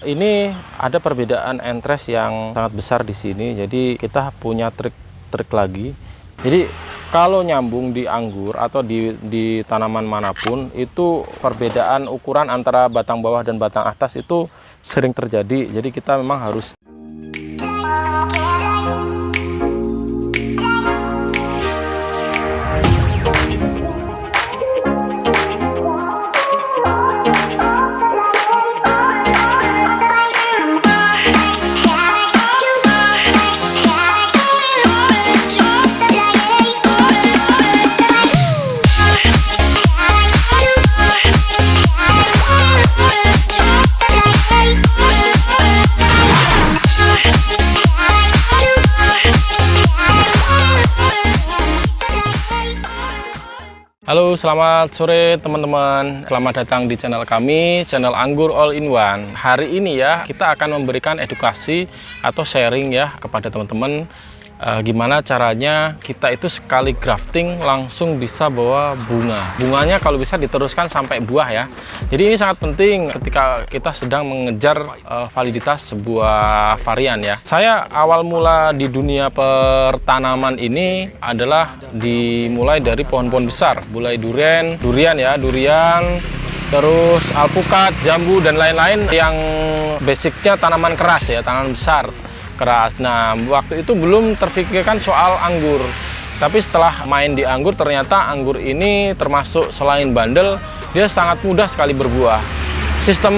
Ini ada perbedaan entres yang sangat besar di sini. Jadi kita punya trik lagi. Jadi kalau nyambung di anggur atau di tanaman manapun, itu perbedaan ukuran antara batang bawah dan batang atas itu sering terjadi. Jadi kita memang harus Halo, selamat sore teman-teman. Selamat datang di channel kami, channel Anggur All in One. Hari ini ya, kita akan memberikan edukasi atau sharing ya kepada teman-teman gimana caranya kita itu sekali grafting langsung bisa bawa bunga. Bunganya kalau bisa diteruskan sampai buah ya. Jadi ini sangat penting ketika kita sedang mengejar validitas sebuah varian ya. Saya awal mula di dunia pertanaman ini adalah dimulai dari pohon-pohon besar, mulai durian ya, terus alpukat, jambu dan lain-lain yang basicnya tanaman keras ya, tanaman besar keras. Nah, waktu itu belum terfikirkan soal anggur. Tapi setelah main di anggur, ternyata anggur ini termasuk selain bandel, dia sangat mudah sekali berbuah. Sistem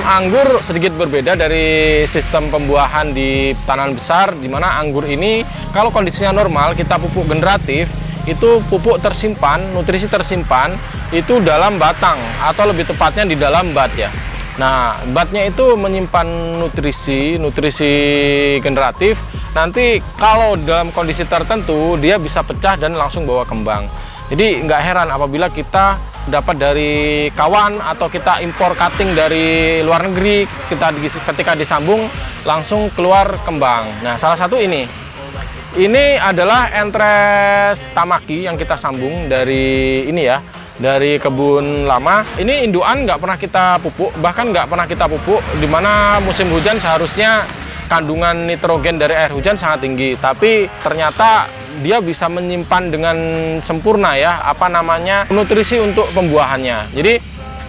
anggur sedikit berbeda dari sistem pembuahan di tanaman besar, di mana anggur ini kalau kondisinya normal, kita pupuk generatif, itu pupuk tersimpan, nutrisi tersimpan itu dalam batang atau lebih tepatnya di dalam bat ya. Nah, batnya itu menyimpan nutrisi generatif. Nanti kalau dalam kondisi tertentu dia bisa pecah dan langsung bawa kembang. Jadi nggak heran apabila kita dapat dari kawan atau kita impor cutting dari luar negeri, ketika disambung langsung keluar kembang. Nah, salah satu ini adalah entres Tamaki yang kita sambung dari ini ya, dari kebun lama. Ini induan nggak pernah kita pupuk, bahkan nggak pernah kita pupuk, dimana musim hujan seharusnya kandungan nitrogen dari air hujan sangat tinggi, tapi ternyata dia bisa menyimpan dengan sempurna ya nutrisi untuk pembuahannya. Jadi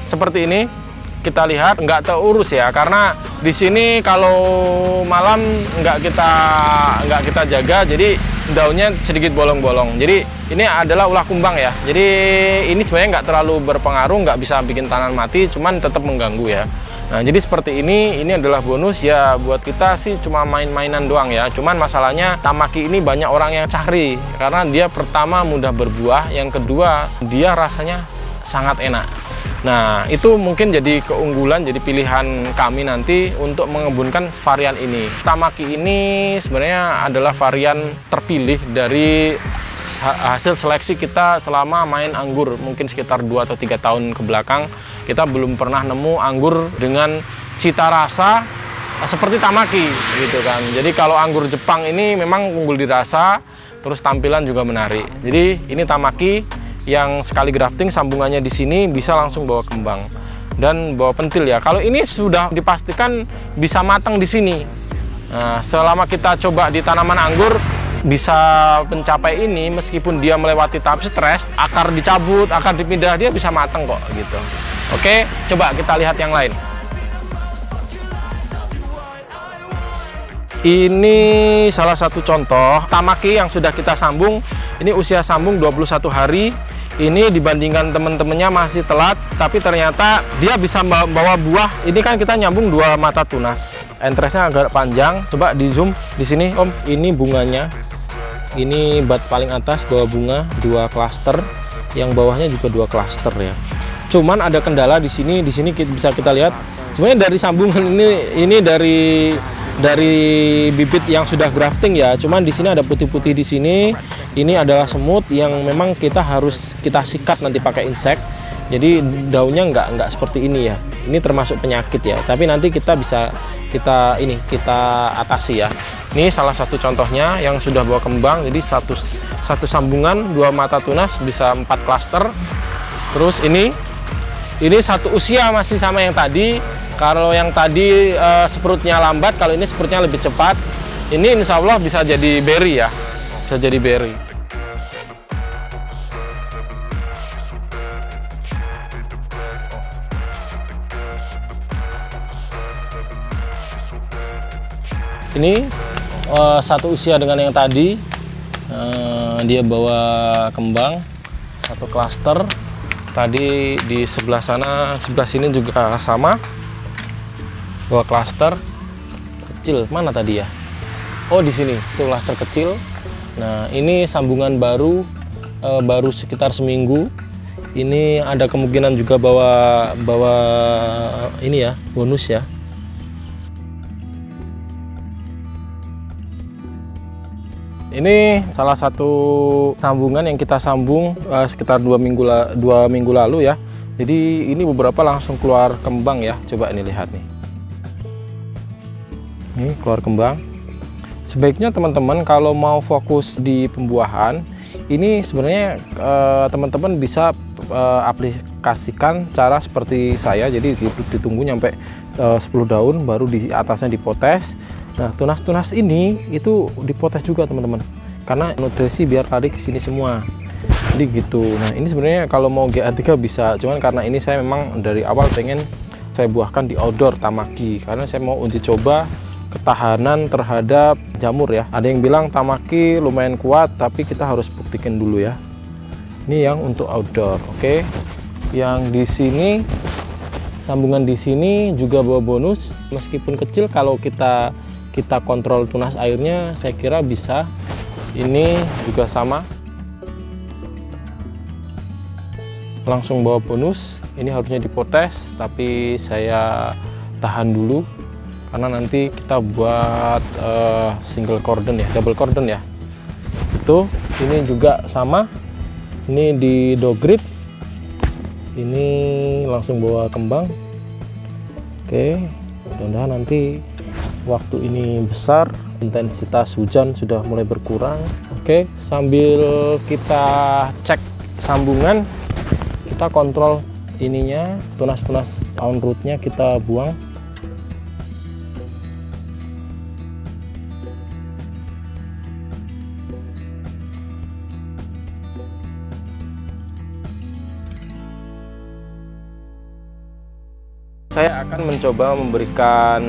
seperti ini kita lihat nggak terurus ya, karena di sini kalau malam nggak kita jaga, jadi daunnya sedikit bolong-bolong. Jadi ini adalah ulah kumbang ya. Jadi ini sebenarnya nggak terlalu berpengaruh, nggak bisa bikin tanaman mati, cuman tetap mengganggu ya. Nah, jadi seperti ini adalah bonus ya buat kita sih, cuma main-mainan doang ya. Cuman masalahnya Tamaki ini banyak orang yang cari karena dia pertama mudah berbuah, yang kedua dia rasanya sangat enak. Nah, itu mungkin jadi keunggulan, jadi pilihan kami nanti untuk mengembunkan varian ini. Tamaki ini sebenarnya adalah varian terpilih dari hasil seleksi kita selama main anggur. Mungkin sekitar 2 atau 3 tahun ke belakang, kita belum pernah nemu anggur dengan cita rasa seperti Tamaki gitu kan. Jadi kalau anggur Jepang ini memang unggul di rasa, terus tampilan juga menarik. Jadi ini Tamaki yang sekali grafting sambungannya di sini bisa langsung bawa kembang dan bawa pentil ya. Kalau ini sudah dipastikan bisa matang di sini. Nah, selama kita coba di tanaman anggur bisa mencapai ini, meskipun dia melewati tahap stres, akar dicabut, akar dipindah, dia bisa matang kok gitu. Oke, coba kita lihat yang lain. Ini salah satu contoh Tamaki yang sudah kita sambung. Ini usia sambung 21 hari. Ini dibandingkan teman-temannya masih telat, tapi ternyata dia bisa membawa buah. Ini kan kita nyambung 2 mata tunas. Entresnya agak panjang. Coba di zoom di sini, Om. Ini bunganya. Ini bat paling atas bawa bunga 2 klaster, yang bawahnya juga 2 klaster ya. Cuman ada kendala di sini. Di sini bisa kita lihat. Sebenarnya dari sambungan ini dari bibit yang sudah grafting ya, cuman di sini ada putih-putih di sini. Ini adalah semut yang memang kita harus sikat nanti pakai insek. Jadi daunnya nggak seperti ini ya. Ini termasuk penyakit ya. Tapi nanti kita bisa kita atasi ya. Ini salah satu contohnya yang sudah bawa kembang. Jadi satu sambungan 2 mata tunas bisa 4 klaster. Terus ini satu usia masih sama yang tadi. Kalau yang tadi sprutnya lambat, kalau ini sprutnya lebih cepat. Ini insya Allah bisa jadi berry ya, bisa jadi berry. Ini satu usia dengan yang tadi. Dia bawa kembang satu klaster. Tadi di sebelah sana, sebelah sini juga sama, bawa klaster kecil. Mana tadi ya? Oh, di sini itu klaster kecil. Nah, ini sambungan baru, baru sekitar seminggu. Ini ada kemungkinan juga bawa ini ya, bonus ya. Ini salah satu sambungan yang kita sambung sekitar 2 minggu lalu ya. Jadi ini beberapa langsung keluar kembang ya. Coba ini lihat nih. Ini keluar kembang. Sebaiknya teman-teman kalau mau fokus di pembuahan, ini sebenarnya teman-teman bisa aplikasikan cara seperti saya. Jadi ditunggu nyampe 10 daun baru di atasnya dipotes. Nah, tunas-tunas ini itu dipotes juga teman-teman, karena nutrisi biar lari ke sini semua. Jadi gitu. Nah, ini sebenarnya kalau mau GA3 bisa, cuman karena ini saya memang dari awal pengen saya buahkan di outdoor Tamaki, karena saya mau uji coba ketahanan terhadap jamur ya. Ada yang bilang Tamaki lumayan kuat, tapi kita harus buktikan dulu ya. Ini yang untuk outdoor, oke. Yang di sini sambungan di sini juga bawa bonus, meskipun kecil. Kalau kita kontrol tunas airnya, saya kira bisa. Ini juga sama, langsung bawa bonus. Ini harusnya dipotes, tapi saya tahan dulu karena nanti kita buat single cordon ya, double cordon ya. Itu ini juga sama, ini di dogrip, ini langsung bawa kembang. Oke, mudah-mudahan nanti waktu ini besar, intensitas hujan sudah mulai berkurang. Oke, sambil kita cek sambungan, kita kontrol ininya, tunas-tunas on rootnya kita buang. Saya akan mencoba memberikan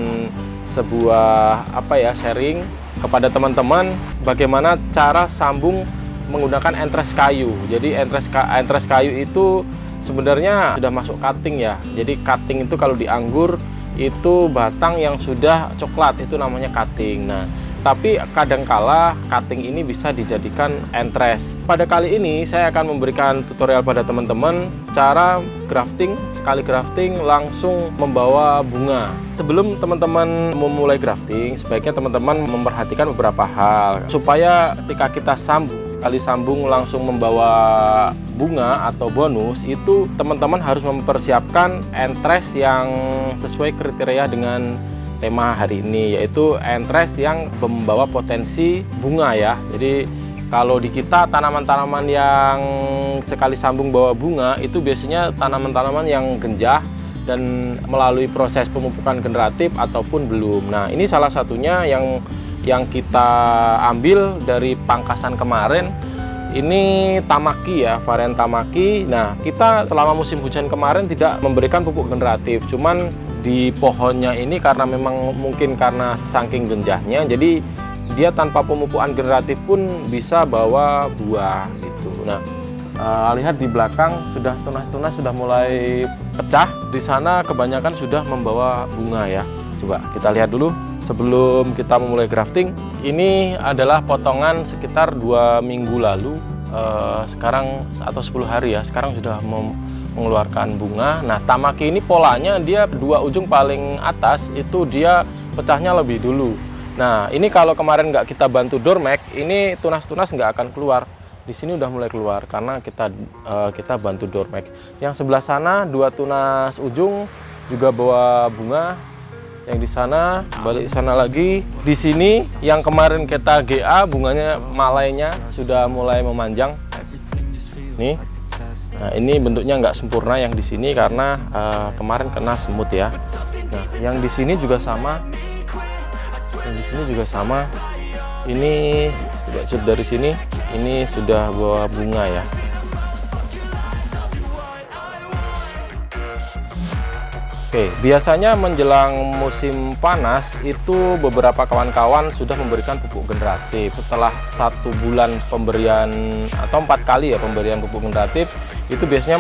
sebuah sharing kepada teman-teman bagaimana cara sambung menggunakan entres kayu. Jadi entres kayu itu sebenarnya sudah masuk cutting ya. Jadi cutting itu kalau di anggur itu batang yang sudah coklat, itu namanya cutting. Nah, tapi kadangkala cutting ini bisa dijadikan entres. Pada kali ini saya akan memberikan tutorial pada teman-teman cara grafting, sekali grafting langsung membawa bunga. Sebelum teman-teman memulai grafting, sebaiknya teman-teman memperhatikan beberapa hal supaya ketika kita sekali sambung langsung membawa bunga atau bonus, itu teman-teman harus mempersiapkan entres yang sesuai kriteria dengan tema hari ini, yaitu entres yang membawa potensi bunga ya. Jadi kalau di kita tanaman-tanaman yang sekali sambung bawa bunga itu biasanya tanaman-tanaman yang genjah dan melalui proses pemupukan generatif ataupun belum. Nah, ini salah satunya yang kita ambil dari pangkasan kemarin. Ini Tamaki ya, varian Tamaki. Nah, kita selama musim hujan kemarin tidak memberikan pupuk generatif, cuman di pohonnya ini karena memang mungkin karena saking genjahnya, jadi dia tanpa pemupukan generatif pun bisa bawa buah gitu. Nah, lihat di belakang sudah tunas-tunas sudah mulai pecah. Di sana kebanyakan sudah membawa bunga ya. Coba kita lihat dulu sebelum kita memulai grafting. Ini adalah potongan sekitar 2 minggu lalu, sekarang atau 10 hari ya. Sekarang sudah mengeluarkan bunga. Nah, Tamaki ini polanya dia 2 ujung paling atas itu dia pecahnya lebih dulu. Nah, ini kalau kemarin nggak kita bantu Dormek, ini tunas-tunas nggak akan keluar. Di sini udah mulai keluar karena kita bantu Dormek. Yang sebelah sana 2 tunas ujung juga bawa bunga. Yang di sana, balik sana lagi. Di sini yang kemarin kita GA bunganya malaynya sudah mulai memanjang. Nih. Nah, ini bentuknya nggak sempurna yang di sini karena kemarin kena semut ya. Nah, yang di sini juga sama. Yang di sini juga sama. Ini coba shoot dari sini. Ini sudah bawa bunga ya. Oke, biasanya menjelang musim panas itu beberapa kawan-kawan sudah memberikan pupuk generatif. Setelah 1 bulan pemberian atau 4 kali ya pemberian pupuk generatif, itu biasanya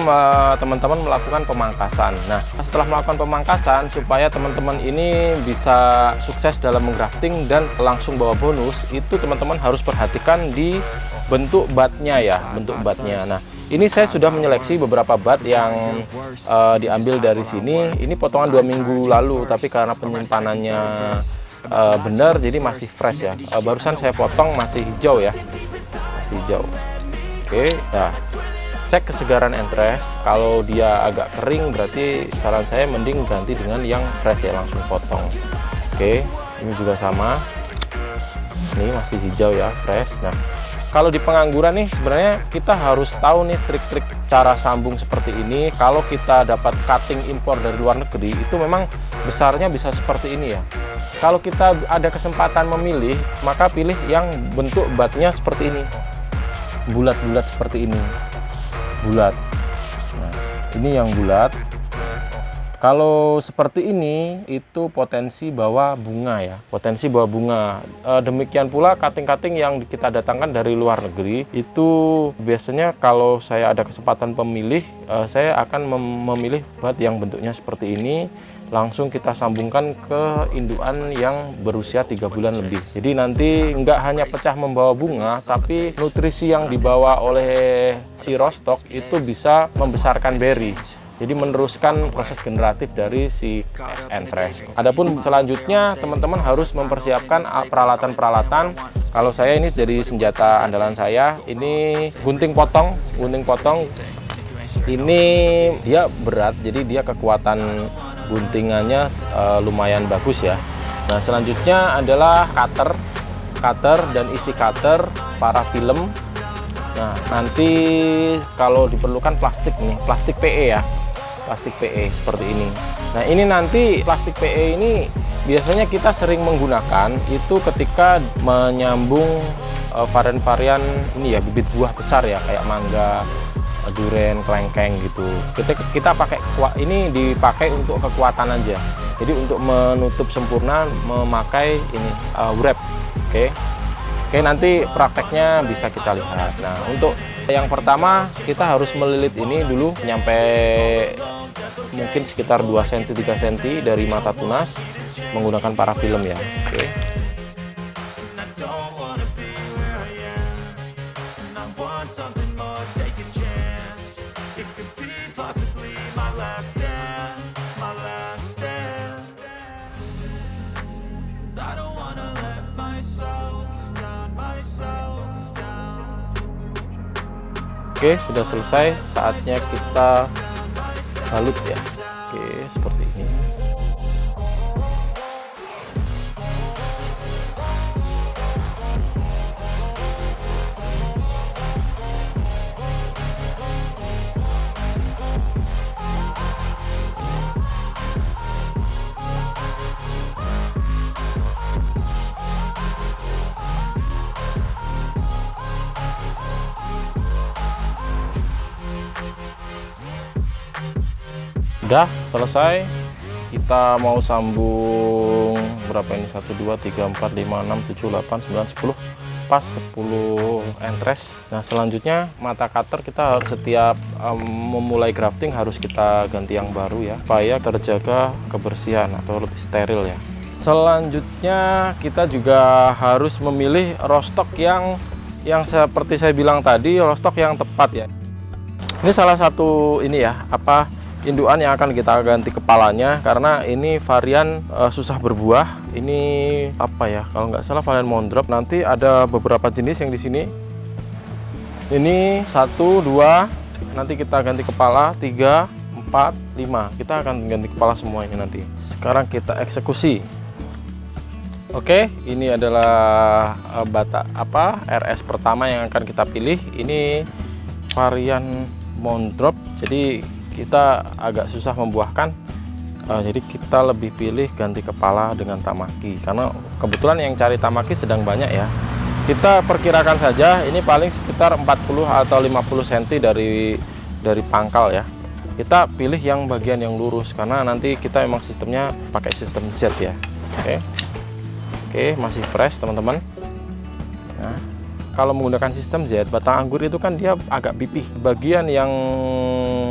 teman-teman melakukan pemangkasan. Nah, setelah melakukan pemangkasan supaya teman-teman ini bisa sukses dalam menggrafting dan langsung bawa bonus, itu teman-teman harus perhatikan di bentuk batnya ya, bentuk batnya. Nah, ini saya sudah menyeleksi beberapa bat yang diambil dari sini. Ini potongan 2 minggu lalu, tapi karena penyimpanannya benar, jadi masih fresh ya. Barusan saya potong masih hijau ya, masih hijau. Oke, nah cek kesegaran entres. Kalau dia agak kering, berarti saran saya mending ganti dengan yang fresh ya, langsung potong. Oke, ini juga sama. Ini masih hijau ya, fresh. Nah, kalau di pengangguran nih sebenarnya kita harus tahu nih trik-trik cara sambung seperti ini. Kalau kita dapat cutting impor dari luar negeri, itu memang besarnya bisa seperti ini ya. Kalau kita ada kesempatan memilih, maka pilih yang bentuk batnya seperti ini, bulat-bulat seperti ini, bulat. Nah, ini yang bulat. Kalau seperti ini itu potensi bawa bunga ya, potensi bawa bunga. Demikian pula cutting-cutting yang kita datangkan dari luar negeri, itu biasanya kalau saya ada kesempatan pemilih, saya akan memilih bat yang bentuknya seperti ini, langsung kita sambungkan ke indukan yang berusia 3 bulan lebih. Jadi nanti nggak hanya pecah membawa bunga, tapi nutrisi yang dibawa oleh si rostok itu bisa membesarkan berry. Jadi meneruskan proses generatif dari si entres. Adapun selanjutnya teman-teman harus mempersiapkan peralatan-peralatan. Kalau saya ini jadi senjata andalan saya, ini gunting potong. Gunting potong ini dia berat, jadi dia kekuatan guntingannya lumayan bagus ya. Nah, selanjutnya adalah cutter dan isi cutter, parafilm. Nah, nanti kalau diperlukan plastik nih, plastik PE ya. Plastik PE seperti ini. Nah, ini nanti plastik PE ini biasanya kita sering menggunakan itu ketika menyambung varian-varian ini ya, bibit buah besar ya, kayak mangga, durian, kelengkeng gitu. Kita pakai ini, dipakai untuk kekuatan aja. Jadi untuk menutup sempurna memakai ini wrap. Oke, nanti prakteknya bisa kita lihat. Nah, untuk yang pertama kita harus melilit ini dulu nyampe mungkin sekitar 2 cm 3 cm dari mata tunas menggunakan parafilm ya. Oke. Oke, sudah selesai, saatnya kita balut ya. Oke, seperti ini. Udah selesai, kita mau sambung berapa ini, 1 2 3 4 5 6 7 8 9 10, pas 10 entres. Nah, selanjutnya mata cutter kita harus setiap memulai grafting harus kita ganti yang baru ya, supaya terjaga kebersihan atau lebih steril ya. Selanjutnya kita juga harus memilih rostok yang seperti saya bilang tadi, rostok yang tepat ya. Ini salah satu ini ya, indukan yang akan kita ganti kepalanya, karena ini varian susah berbuah. Ini apa ya, kalau nggak salah varian Mondrop. Nanti ada beberapa jenis yang di sini. Ini 1 2, nanti kita ganti kepala, 3 4 5. Kita akan ganti kepala semuanya nanti. Sekarang kita eksekusi. Oke, ini adalah RS pertama yang akan kita pilih. Ini varian Mondrop. Jadi kita agak susah membuahkan, Jadi kita lebih pilih ganti kepala dengan tamaki, karena kebetulan yang cari tamaki sedang banyak ya. Kita perkirakan saja ini paling sekitar 40 atau 50 cm dari pangkal ya. Kita pilih yang bagian yang lurus karena nanti kita memang sistemnya pakai sistem Z ya. Oke, masih fresh teman-teman. Nah, kalau menggunakan sistem Z, batang anggur itu kan dia agak pipih. Bagian yang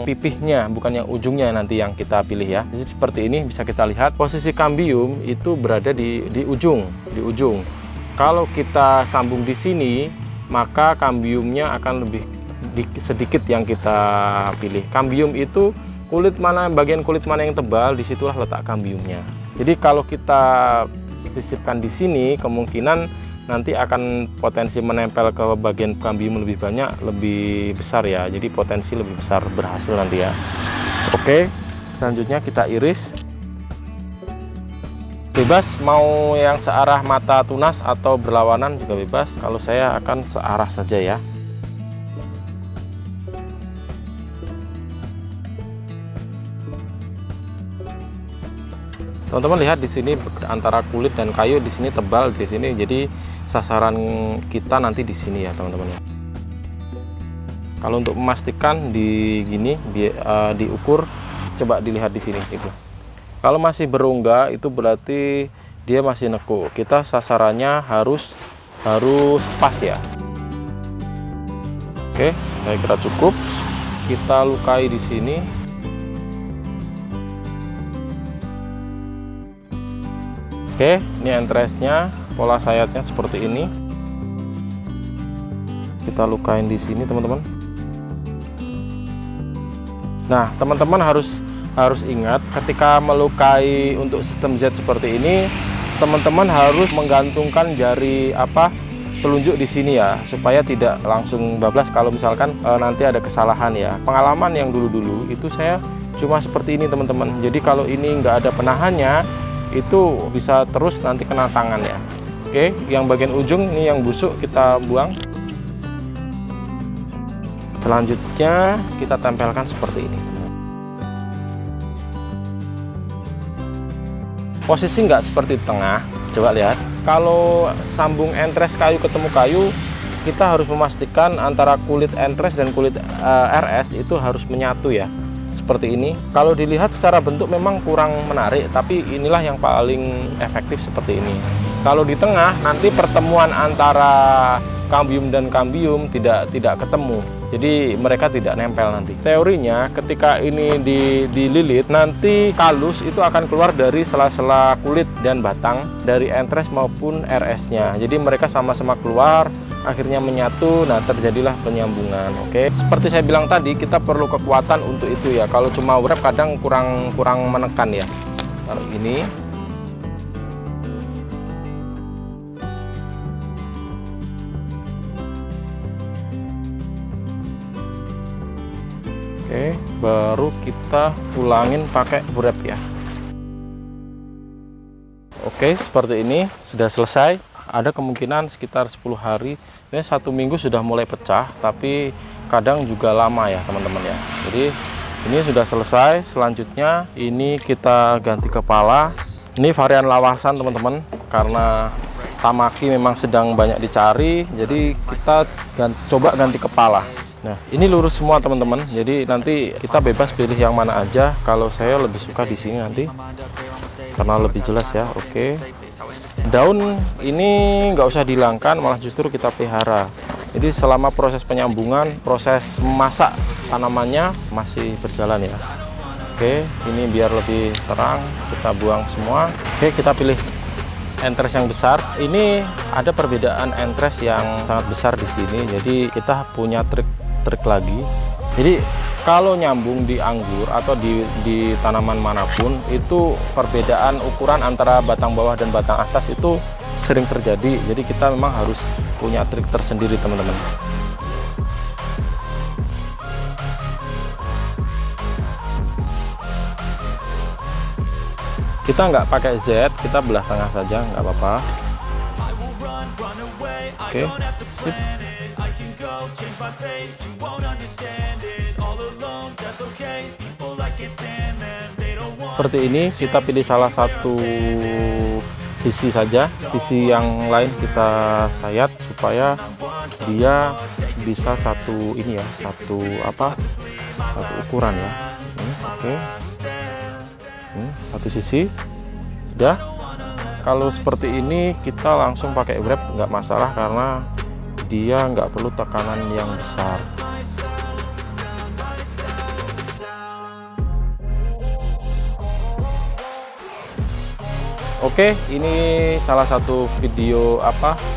pipihnya, bukan yang ujungnya nanti yang kita pilih ya. Jadi seperti ini bisa kita lihat posisi kambium itu berada di ujung. Kalau kita sambung di sini, maka kambiumnya akan lebih sedikit yang kita pilih. Kambium itu bagian kulit mana yang tebal, disitulah letak kambiumnya. Jadi kalau kita sisipkan di sini, kemungkinan nanti akan potensi menempel ke bagian kambium lebih banyak, lebih besar ya. Jadi potensi lebih besar berhasil nanti ya. Oke, selanjutnya kita iris. Bebas mau yang searah mata tunas atau berlawanan juga bebas. Kalau saya akan searah saja ya. Teman-teman lihat di sini antara kulit dan kayu di sini tebal di sini, jadi sasaran kita nanti di sini ya teman-teman. Kalau untuk memastikan diukur, coba dilihat di sini itu. Kalau masih berongga itu berarti dia masih nekuk. Kita sasarannya harus pas ya. Oke, saya kira cukup. Kita lukai di sini. Oke, ini entrance-nya, pola sayatnya seperti ini. Kita lukain di sini, teman-teman. Nah, teman-teman harus ingat ketika melukai untuk sistem Z seperti ini, teman-teman harus menggantungkan jari telunjuk di sini ya, supaya tidak langsung bablas kalau misalkan nanti ada kesalahan ya. Pengalaman yang dulu-dulu itu saya cuma seperti ini, teman-teman. Jadi kalau ini nggak ada penahannya, itu bisa terus nanti kena tangan ya. Oke, yang bagian ujung ini yang busuk kita buang. Selanjutnya kita tempelkan seperti ini. Posisi nggak seperti tengah, coba lihat. Kalau sambung entres kayu ketemu kayu, kita harus memastikan antara kulit entres dan kulit RS itu harus menyatu ya. Seperti ini. Kalau dilihat secara bentuk memang kurang menarik, tapi inilah yang paling efektif seperti ini. Kalau di tengah nanti pertemuan antara kambium dan kambium tidak ketemu, jadi mereka tidak nempel nanti. Teorinya ketika ini dililit, nanti kalus itu akan keluar dari sela-sela kulit dan batang dari entres maupun RS-nya. Jadi mereka sama-sama keluar, akhirnya menyatu. Nah, terjadilah penyambungan. Oke, seperti saya bilang tadi, kita perlu kekuatan untuk itu ya. Kalau cuma wrap kadang kurang menekan ya. Kalau ini oke, baru kita ulangin pakai wrap ya. Oke, seperti ini sudah selesai. Ada kemungkinan sekitar 10 hari, ini 1 minggu sudah mulai pecah, tapi kadang juga lama ya teman-teman ya. Jadi ini sudah selesai. Selanjutnya ini kita ganti kepala. Ini varian lawasan teman-teman, karena tamaki memang sedang banyak dicari, jadi kita coba ganti kepala. Nah, ini lurus semua teman-teman, jadi nanti kita bebas pilih yang mana aja. Kalau saya lebih suka di sini nanti karena lebih jelas ya. Oke, daun ini nggak usah dihilangkan, malah justru kita pelihara. Jadi selama proses penyambungan, proses memasak tanamannya masih berjalan ya. Oke, ini biar lebih terang kita buang semua. Oke, kita pilih entres yang besar. Ini ada perbedaan entres yang sangat besar di sini, jadi kita punya trik lagi. Jadi kalau nyambung di anggur atau di tanaman manapun, itu perbedaan ukuran antara batang bawah dan batang atas itu sering terjadi. Jadi kita memang harus punya trik tersendiri teman-teman. Kita nggak pakai Z, kita belah tengah saja, nggak apa-apa. Oke, sip. seperti ini. Kita pilih salah satu sisi saja, sisi yang lain kita sayat supaya dia bisa satu ini ya, satu ukuran ya. Oke. Satu sisi sudah. Kalau seperti ini kita langsung pakai wrap, nggak masalah karena dia nggak perlu tekanan yang besar. Oke, ini salah satu video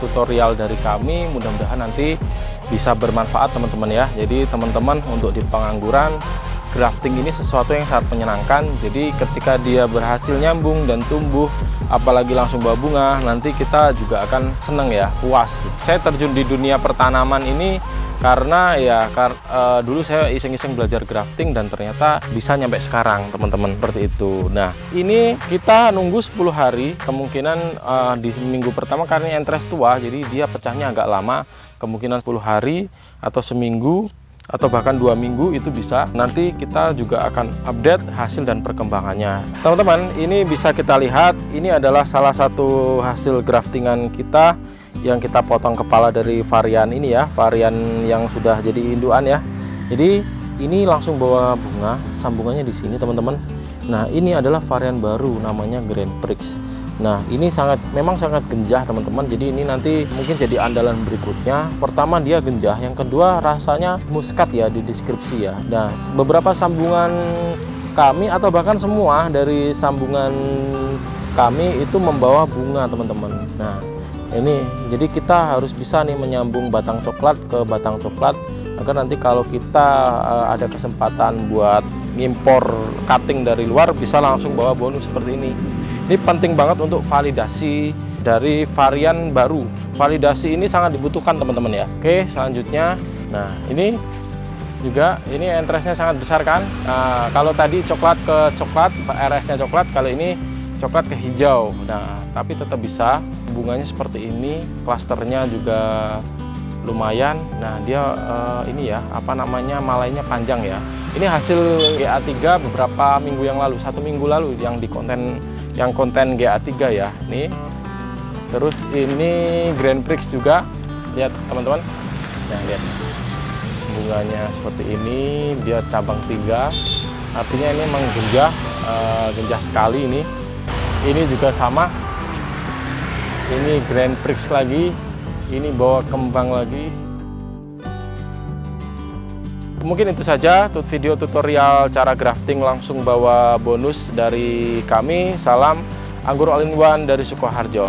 tutorial dari kami. Mudah-mudahan nanti bisa bermanfaat teman-teman ya. Jadi teman-teman untuk di pengangguran, grafting ini sesuatu yang sangat menyenangkan. Jadi ketika dia berhasil nyambung dan tumbuh, apalagi langsung bawa bunga, nanti kita juga akan seneng ya, puas. Saya terjun di dunia pertanaman ini karena ya dulu saya iseng-iseng belajar grafting dan ternyata bisa nyampe sekarang teman-teman, seperti itu. Nah, ini kita nunggu 10 hari, kemungkinan di minggu pertama karena entres tua, jadi dia pecahnya agak lama, kemungkinan 10 hari atau seminggu atau bahkan 2 minggu itu bisa. Nanti kita juga akan update hasil dan perkembangannya. Teman-teman, ini bisa kita lihat, ini adalah salah satu hasil graftingan kita yang kita potong kepala dari varian ini ya, varian yang sudah jadi induan ya. Jadi ini langsung bawa bunga, sambungannya di sini teman-teman. Nah, ini adalah varian baru namanya Grand Prix. Nah, ini memang sangat genjah teman-teman. Jadi ini nanti mungkin jadi andalan berikutnya. Pertama dia genjah, yang kedua rasanya muskat ya di deskripsi ya. Nah, beberapa sambungan kami atau bahkan semua dari sambungan kami itu membawa bunga teman-teman. Nah, ini jadi kita harus bisa nih menyambung batang coklat ke batang coklat agar nanti kalau kita ada kesempatan buat ngimpor cutting dari luar bisa langsung bawa bonus seperti ini. Ini penting banget untuk validasi dari varian baru. Validasi ini sangat dibutuhkan teman-teman ya. Oke, selanjutnya, nah ini juga ini entresnya sangat besar kan. Nah, kalau tadi coklat ke coklat, RS-nya coklat, kalau ini coklat ke hijau. Nah, tapi tetap bisa. Bunganya seperti ini, klasternya juga lumayan. Nah, dia ini ya, malainya panjang ya. Ini hasil GA3 beberapa minggu yang lalu, 1 minggu lalu yang konten GA3 ya. Nih. Terus ini Grand Prix juga. Lihat teman-teman. Nah, lihat. Bunganya seperti ini, dia cabang 3. Artinya ini memang genjah sekali ini. Ini juga sama. Ini Grand Prix lagi, ini bawa kembang lagi. Mungkin itu saja video tutorial cara grafting langsung bawa bonus dari kami. Salam Anggur All in One dari Sukoharjo.